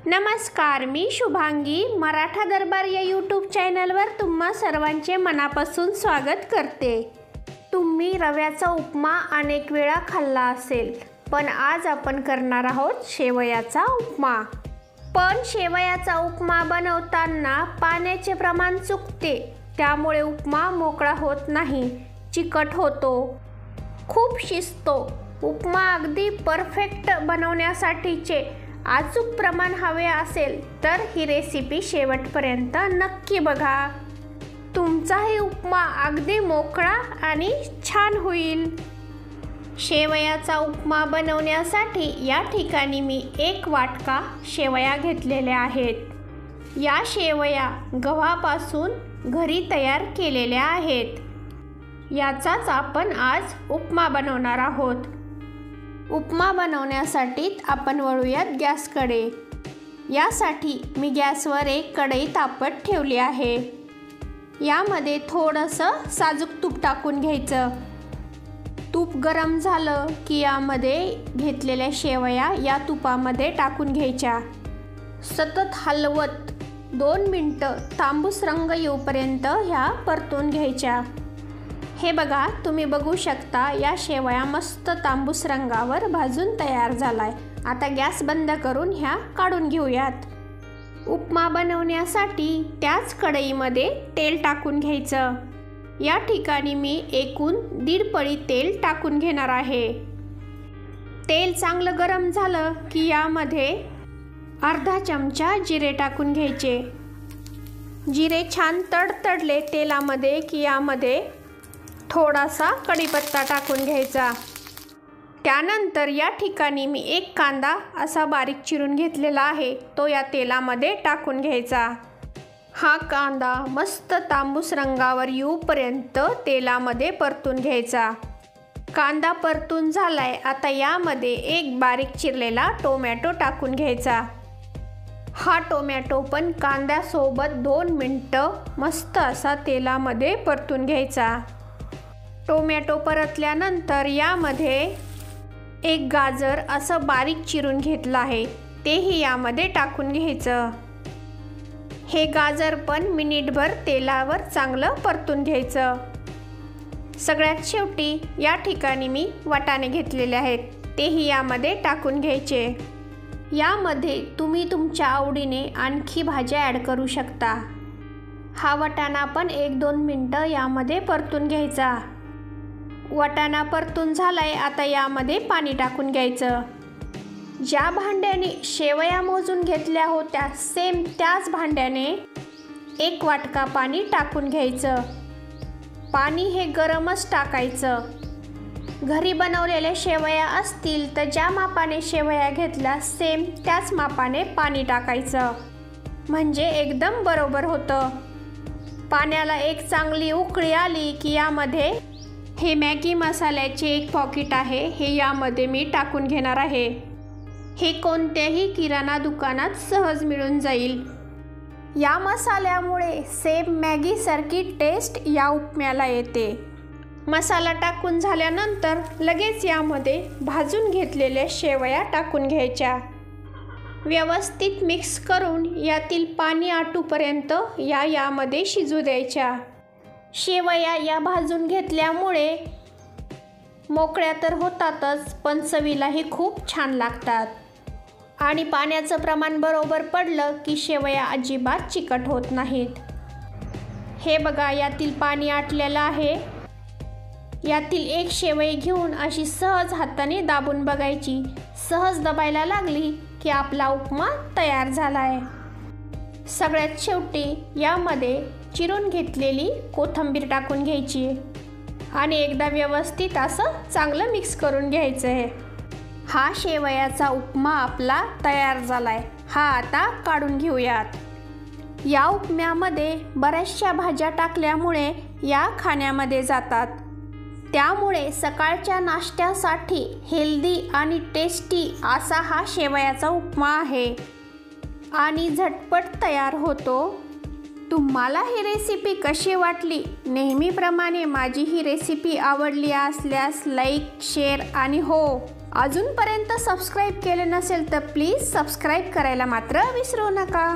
नमस्कार, मी शुभांगी मराठा दरबार या यूट्यूब चॅनलवर तुम्हा सर्वांचे मनापासून स्वागत करते। तुम्ही रव्याचा उपमा अनेक वेळा खाल्ला असेल, पण आज आपण करणार आहोत शेवयाचा उपमा। पण शेवयाचा उपमा बनवताना पाण्याचे प्रमाण चुकते, त्यामुळे उपमा मोकळा होत नाही, चिकट होतो, खूप शिजतो। उपमा अगदी परफेक्ट बनवण्यासाठीचे अचूक प्रमाण हवे असेल तर ही रेसिपी शेवटपर्यंत नक्की बघा। तुमचा हे उपमा अगदी मोकळा आणि छान होईल। शेवयाचा उपमा बनवण्यासाठी या ठिकाणी मी 1 वाटका शेवया घेतलेल्या आहेत। या शेवया गव्हापासून घरी तयार केलेल्या आहेत। याचाच आपण आज उपमा बनवणार आहोत। उपमा बनवण्यासाठी आपण वळूयात गॅसकडे। यासाठी मी गॅसवर एक कढई तापत ठेवली आहे। यामध्ये थोडंसं साजूक तूप टाकून घ्यायचं। तूप गरम झालं की यामध्ये घेतलेल्या शेवया या तुपामध्ये टाकून घ्यायच्या। सतत हलवत 2 मिनिटं तांबूस रंग येऊपर्यंत ह्या परतून घ्यायच्या। हे बघा, तुम्ही बघू शकता या शेवया मस्त तांबूस रंगावर भाजून तयार झालाय। आता गॅस बंद करून ह्या काढून घेऊयात। उपमा बनवण्यासाठी त्याच कढईमध्ये तेल टाकून घ्यायचं। या ठिकाणी मी एकूण 1.5 पळी तेल टाकून घेणार आहे। तेल चांगलं गरम झालं की यामध्ये अर्धा चमचा जिरे टाकून घ्यायचे। जिरे छान तडतडले तेलामध्ये की यामध्ये थोडासा कढीपत्ता टाकून घ्यायचा। त्यानंतर या ठिकाणी मी 1 कांदा असा बारीक चिरून घेतलेला आहे, तो या तेलामध्ये टाकून घ्यायचा। हा कांदा मस्त तांबूस रंगावर येऊपर्यंत तेलामध्ये परतून घ्यायचा। कांदा परतून झालाय, आता यामध्ये 1 बारीक चिरलेला टोमॅटो टाकून घ्यायचा। हा टोमॅटो पण कांद्यासोबत 2 मिनिटं मस्त असा तेलामध्ये परतून घ्यायचा। टोमॅटो परतल्यानंतर यामध्ये 1 गाजर असं बारीक चिरून घेतलं आहे, तेही यामध्ये टाकून घ्यायचं। हे गाजर पण मिनिटभर तेलावर चांगलं परतून घ्यायचं। सगळ्यात शेवटी या ठिकाणी मी वाटाणे घेतलेले आहेत, तेही यामध्ये टाकून घ्यायचे। यामध्ये तुम्ही तुमच्या आवडीने आणखी भाज्या ॲड करू शकता। हा वाटाणा पण 1-2 मिनिटं यामध्ये परतून घ्यायचा। वाटाणा परतून झालाय, आता यामध्ये पाणी टाकून घ्यायचं। ज्या भांड्याने शेवया मोजून घेतल्या होत्या सेम त्याच भांड्याने 1 वाटका पाणी टाकून घ्यायचं। पाणी हे गरमच टाकायचं। घरी बनवलेल्या शेवया असतील तर ज्या मापाने शेवया घेतल्या सेम त्याच मापाने पाणी टाकायचं, म्हणजे एकदम बरोबर होतं। पाण्याला एक चांगली उकळी आली की यामध्ये हे मॅगी मसाल्याचे 1 पॉकेट आहे, हे यामध्ये मी टाकून घेणार आहे। हे कोणत्याही किराणा दुकानात सहज मिळून जाईल। या मसाल्यामुळे सेम मॅगीसारखी टेस्ट या उपम्याला येते। मसाला टाकून झाल्यानंतर लगेच यामध्ये भाजून घेतलेल्या शेवया टाकून घ्यायच्या। व्यवस्थित मिक्स करून यातील पाणी आटूपर्यंत यामध्ये शिजू द्यायच्या। शेवया या भाजून घेतल्यामुळे मोकळ्या तर होतातच, पण चवीलाही खूप छान लागतात। आणि पाण्याचं प्रमाण बरोबर पडलं की शेवया अजिबात चिकट होत नाहीत। हे बघा, यातील पाणी आटलेलं आहे। यातील 1 शेवई घेऊन अशी सहज हाताने दाबून बघायची। सहज दबायला लागली की आपला उपमा तयार झाला आहे। सगळ्यात शेवटी यामध्ये चिरून घेतलेली कोथिंबीर टाकून घ्यायची आणि एकदा व्यवस्थित असं चांगलं मिक्स करून घ्यायचं आहे। हा शेवयाचा उपमा आपला तयार झालाय। हा आता काढून घेऊयात। या उपम्यामध्ये बऱ्याचशा भाज्या टाकल्यामुळे या खाण्यामध्ये जातात, त्यामुळे सकाळच्या नाश्त्यासाठी हेल्दी आणि टेस्टी असा हा शेवयाचा उपमा आहे आणि झटपट तयार होतो। तुम्हाला ही रेसिपी कशी वाटली? नेहमीप्रमाणे माझी ही रेसिपी आवडली असल्यास लाईक, शेअर आणि हो अजूनपर्यंत सबस्क्राईब केले नसेल तर प्लीज सबस्क्राईब करायला मात्र विसरू नका.